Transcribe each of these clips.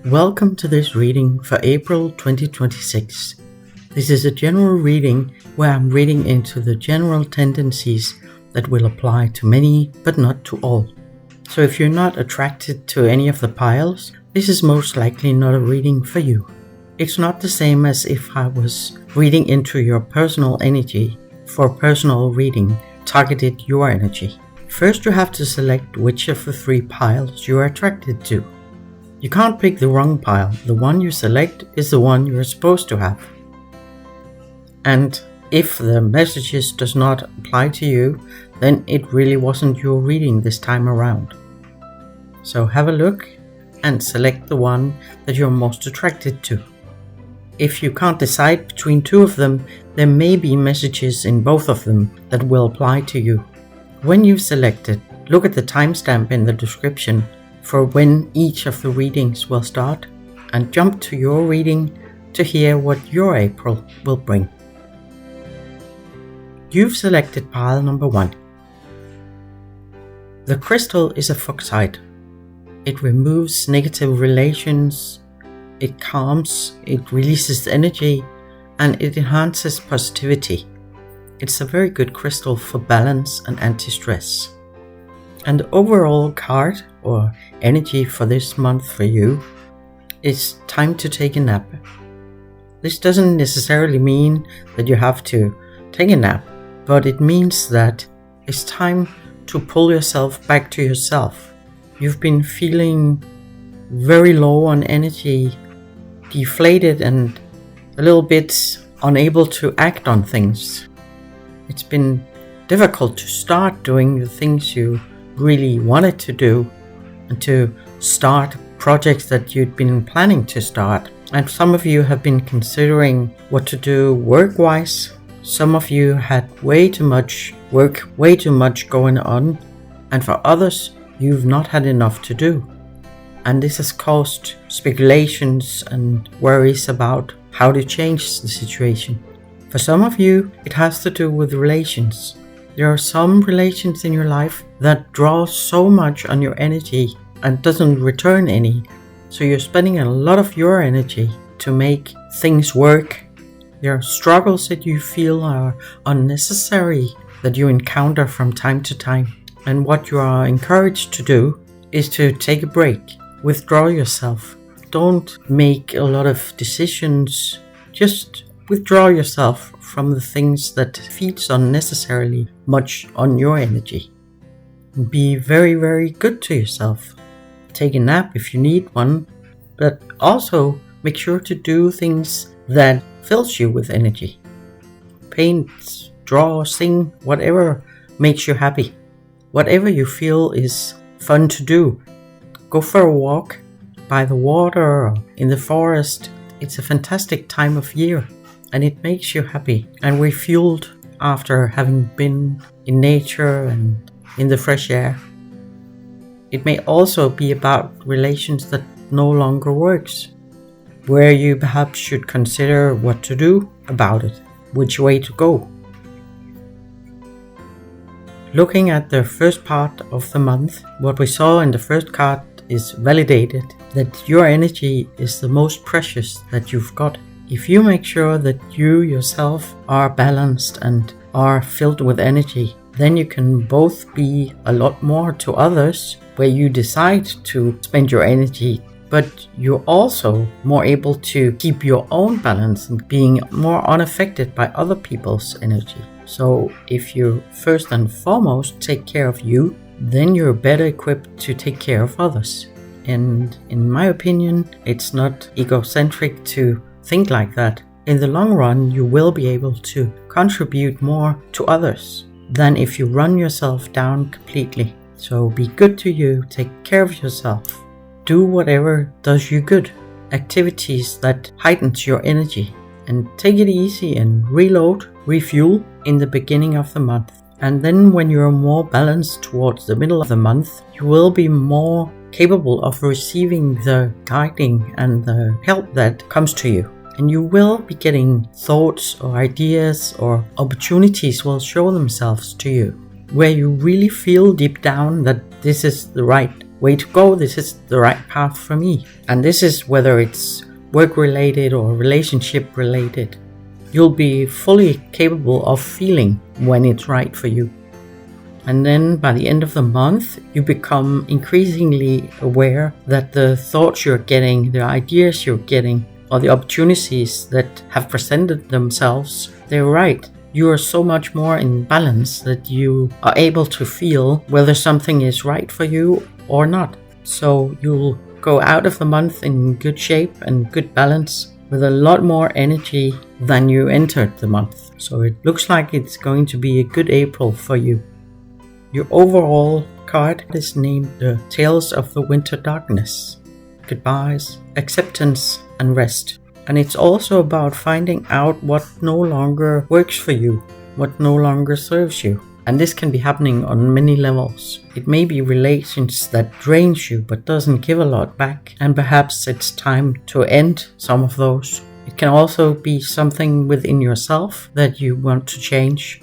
Welcome to this reading for April 2026. This is a general reading where I'm reading into the general tendencies that will apply to many but not to all. So if you're not attracted to any of the piles, this is most likely not a reading for you. It's not the same as if I was reading into your personal energy for a personal reading targeted your energy. First you have to select which of the 3 piles you are attracted to. You can't pick the wrong pile. The one you select is the one you're supposed to have. And if the messages does not apply to you, then it really wasn't your reading this time around. So have a look and select the one that you're most attracted to. If you can't decide between 2 of them, there may be messages in both of them that will apply to you. When you've selected, look at the timestamp in the description for when each of the readings will start, and jump to your reading to hear what your April will bring. You've selected pile number 1. The crystal is a fuchsite. It removes negative relations, it calms, it releases energy, and it enhances positivity. It's a very good crystal for balance and anti-stress. And the overall card or energy for this month for you is time to take a nap. This doesn't necessarily mean that you have to take a nap, but it means that it's time to pull yourself back to yourself. You've been feeling very low on energy, deflated and a little bit unable to act on things. It's been difficult to start doing the things you really wanted to do and to start projects that you'd been planning to start. And some of you have been considering what to do work-wise. Some of you had way too much work, way too much going on, and for others you've not had enough to do. And this has caused speculations and worries about how to change the situation. For some of you, it has to do with relations. There are some relations in your life that draw so much on your energy and doesn't return any. So you're spending a lot of your energy to make things work. There are struggles that you feel are unnecessary that you encounter from time to time. And what you are encouraged to do is to take a break. Withdraw yourself. Don't make a lot of decisions. Just withdraw yourself from the things that feeds unnecessarily much on your energy. Be very, very good to yourself. Take a nap if you need one, but also make sure to do things that fills you with energy. Paint, draw, sing, whatever makes you happy. Whatever you feel is fun to do. Go for a walk by the water or in the forest. It's a fantastic time of year. And it makes you happy and refueled after having been in nature and in the fresh air. It may also be about relations that no longer works, where you perhaps should consider what to do about it, which way to go. Looking at the first part of the month, what we saw in the first card is validated that your energy is the most precious that you've got. If you make sure that you yourself are balanced and are filled with energy, then you can both be a lot more to others where you decide to spend your energy, but you're also more able to keep your own balance and being more unaffected by other people's energy. So if you first and foremost take care of you, then you're better equipped to take care of others. And in my opinion, it's not egocentric to think like that. In the long run, you will be able to contribute more to others than if you run yourself down completely. So be good to you, take care of yourself. Do whatever does you good. Activities that heightens your energy. And take it easy and reload, refuel in the beginning of the month. And then when you're more balanced towards the middle of the month, you will be more capable of receiving the guiding and the help that comes to you. And you will be getting thoughts or ideas or opportunities will show themselves to you, where you really feel deep down that this is the right way to go. This is the right path for me. And this is whether it's work related or relationship related. You'll be fully capable of feeling when it's right for you. And then by the end of the month, you become increasingly aware that the thoughts you're getting, the ideas you're getting, or the opportunities that have presented themselves, they're right. You are so much more in balance that you are able to feel whether something is right for you or not. So you'll go out of the month in good shape and good balance with a lot more energy than you entered the month. So it looks like it's going to be a good April for you. Your overall card is named the Tales of the Winter Darkness. Goodbyes, acceptance, and rest. And it's also about finding out what no longer works for you, what no longer serves you. And this can be happening on many levels. It may be relations that drains you but doesn't give a lot back, and perhaps it's time to end some of those. It can also be something within yourself that you want to change,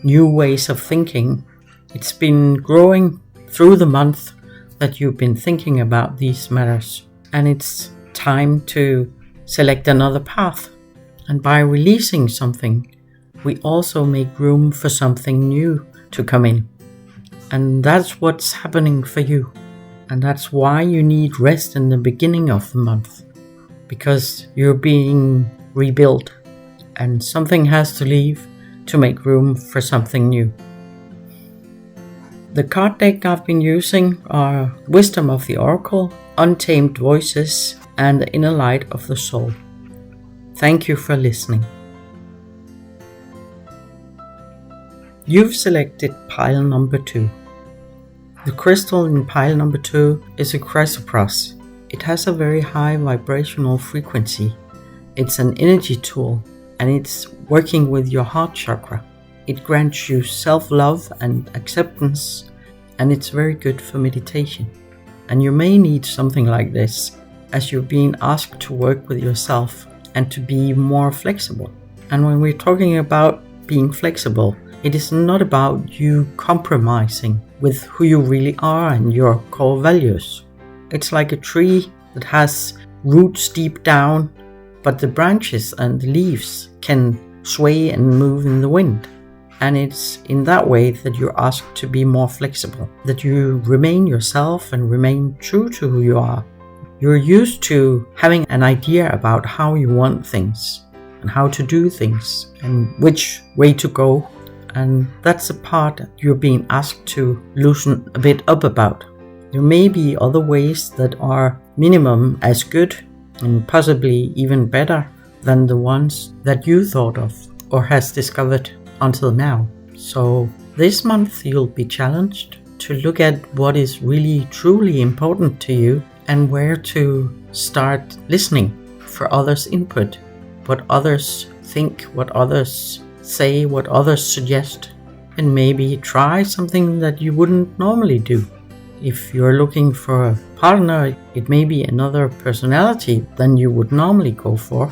new ways of thinking. It's been growing through the month that you've been thinking about these matters, and it's time to select another path. And by releasing something, we also make room for something new to come in. And that's what's happening for you. And that's why you need rest in the beginning of the month, because you're being rebuilt and something has to leave to make room for something new. The card deck I've been using are Wisdom of the Oracle, Untamed Voices, and the Inner Light of the Soul. Thank you for listening. You've selected pile number 2. The crystal in pile number 2 is a chrysoprase. It has a very high vibrational frequency. It's an energy tool, and it's working with your heart chakra. It grants you self-love and acceptance, and it's very good for meditation. And you may need something like this as you're being asked to work with yourself and to be more flexible. And when we're talking about being flexible, it is not about you compromising with who you really are and your core values. It's like a tree that has roots deep down, but the branches and the leaves can sway and move in the wind. And it's in that way that you're asked to be more flexible, that you remain yourself and remain true to who you are. You're used to having an idea about how you want things and how to do things and which way to go. And that's a part you're being asked to loosen a bit up about. There may be other ways that are minimum as good and possibly even better than the ones that you thought of or has discovered until now. So this month you'll be challenged to look at what is really truly important to you and where to start listening for others' input, what others think, what others say, what others suggest, and maybe try something that you wouldn't normally do. If you're looking for a partner, it may be another personality than you would normally go for.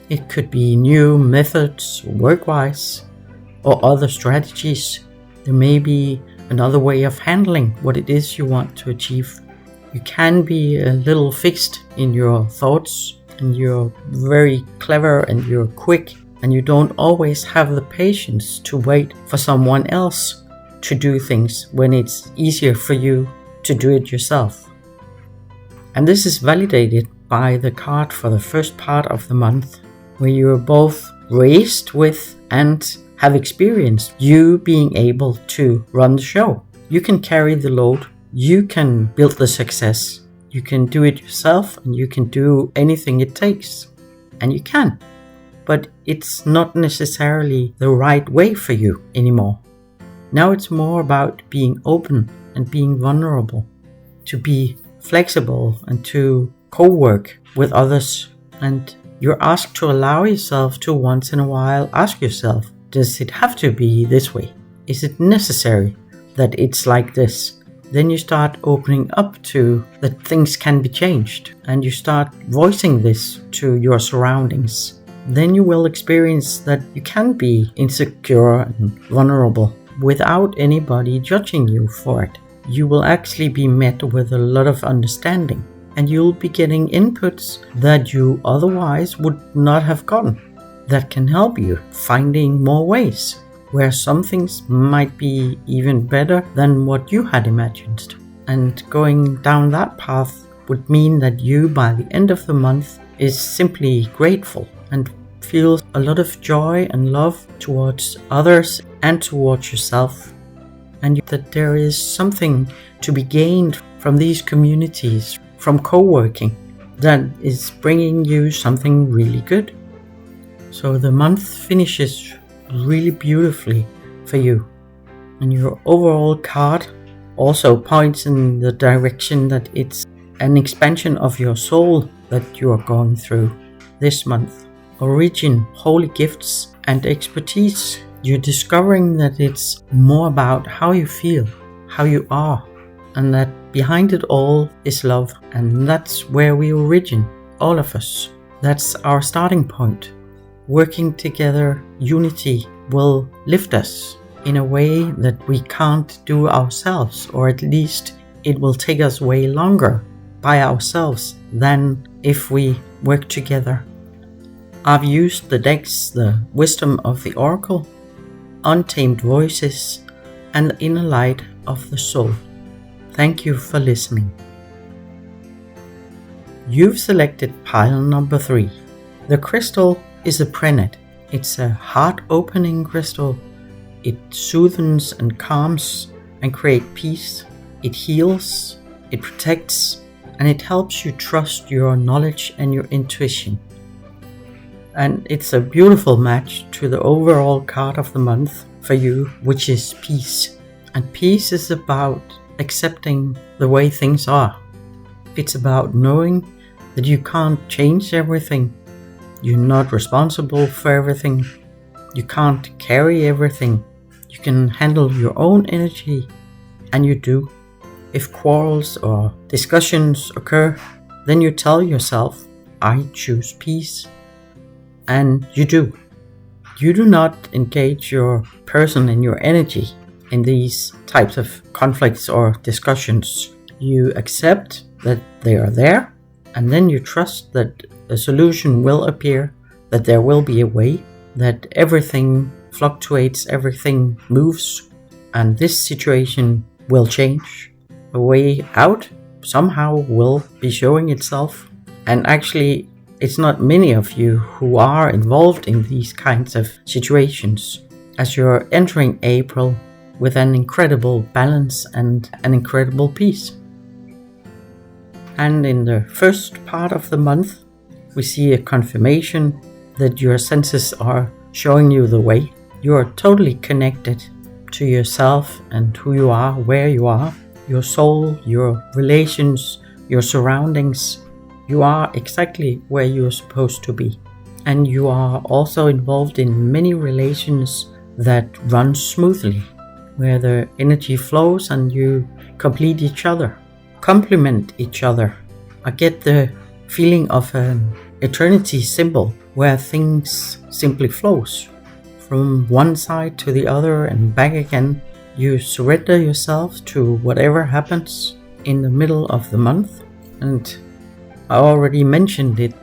It could be new methods work-wise or other strategies. There may be another way of handling what it is you want to achieve. You can be a little fixed in your thoughts, and you're very clever and you're quick, and you don't always have the patience to wait for someone else to do things when it's easier for you to do it yourself. And this is validated by the card for the first part of the month, where you're both raised with and have experienced you being able to run the show. You can carry the load, you can build the success, you can do it yourself, and you can do anything it takes. And you can. But it's not necessarily the right way for you anymore. Now it's more about being open and being vulnerable, to be flexible and to co-work with others. And you're asked to allow yourself to once in a while ask yourself, does it have to be this way? Is it necessary that it's like this? Then you start opening up to that things can be changed, and you start voicing this to your surroundings. Then you will experience that you can be insecure and vulnerable without anybody judging you for it. you will actually be met with a lot of understanding, and you'll be getting inputs that you otherwise would not have gotten, that can help you finding more ways where some things might be even better than what you had imagined. And going down that path would mean that you, by the end of the month, is simply grateful and feels a lot of joy and love towards others and towards yourself, and that there is something to be gained from these communities, from co-working, that is bringing you something really good. So the month finishes really beautifully for you, and your overall card also points in the direction that it's an expansion of your soul that you are going through this month. Origin, holy gifts and expertise. You're discovering that it's more about how you feel, how you are, and that behind it all is love. And that's where we origin, all of us. That's our starting point. Working together, unity will lift us in a way that we can't do ourselves, or at least it will take us way longer by ourselves than if we work together. I've used the decks, the wisdom of the oracle, untamed voices, and the inner light of the soul. Thank you for listening. You've selected pile number 3. The crystal is a prenet. It's a heart-opening crystal. It soothes and calms and creates peace. It heals, it protects, and it helps you trust your knowledge and your intuition. And it's a beautiful match to the overall card of the month for you, which is peace. And peace is about accepting the way things are. It's about knowing that you can't change everything. You're not responsible for everything. You can't carry everything. You can handle your own energy, and you do. If quarrels or discussions occur, then you tell yourself, I choose peace. And you do. You do not engage your person and your energy in these types of conflicts or discussions. You accept that they are there, and then you trust that a solution will appear, that there will be a way, that everything fluctuates, everything moves, and this situation will change. A way out somehow will be showing itself. And actually, it's not many of you who are involved in these kinds of situations, as you're entering April with an incredible balance and an incredible peace. And in the first part of the month, we see a confirmation that your senses are showing you the way. You are totally connected to yourself and who you are, where you are, your soul, your relations, your surroundings. You are exactly where you're supposed to be. And you are also involved in many relations that run smoothly, where the energy flows and you complete each other, complement each other. I get the feeling of an eternity symbol where things simply flows from one side to the other and back again. You surrender yourself to whatever happens in the middle of the month, and I already mentioned it,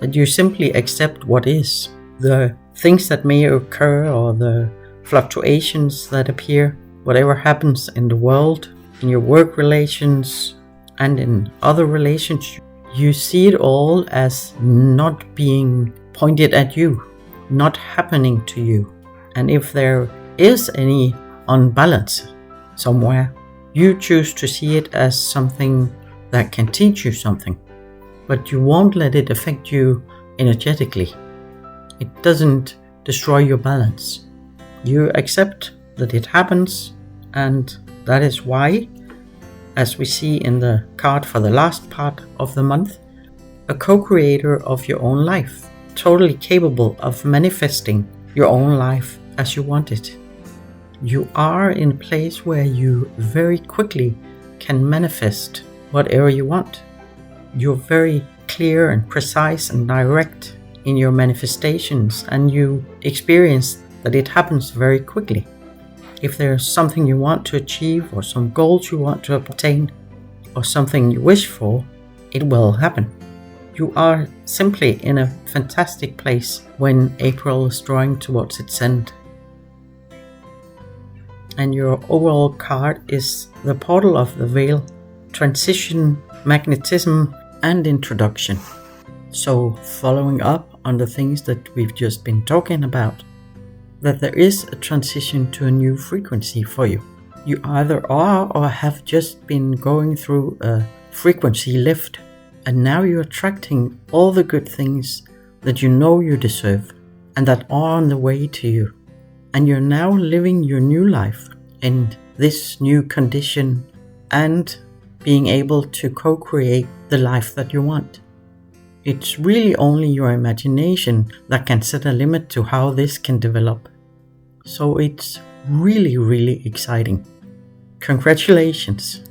that you simply accept what is. The things that may occur or the fluctuations that appear, whatever happens in the world, in your work relations and in other relations, you see it all as not being pointed at you, not happening to you. And if there is any unbalance somewhere, you choose to see it as something that can teach you something. But you won't let it affect you energetically. It doesn't destroy your balance. You accept that it happens, and that is why, as we see in the card for the last part of the month, a co-creator of your own life, totally capable of manifesting your own life as you want it. You are in a place where you very quickly can manifest whatever you want. You're very clear and precise and direct in your manifestations, and you experience that it happens very quickly. If there's something you want to achieve, or some goals you want to obtain, or something you wish for, it will happen. You are simply in a fantastic place when April is drawing towards its end. And your overall card is the portal of the veil, transition, magnetism, and introduction. So following up on the things that we've just been talking about, that there is a transition to a new frequency for you. You either are or have just been going through a frequency lift, and now you're attracting all the good things that you know you deserve and that are on the way to you. And you're now living your new life in this new condition and being able to co-create the life that you want. It's really only your imagination that can set a limit to how this can develop. So it's really, really exciting. Congratulations!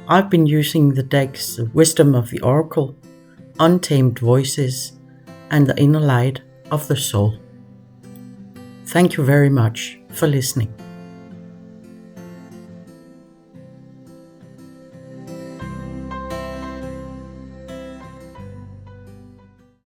I've been using the decks The Wisdom of the Oracle, Untamed Voices, and The Inner Light of the Soul. Thank you very much for listening.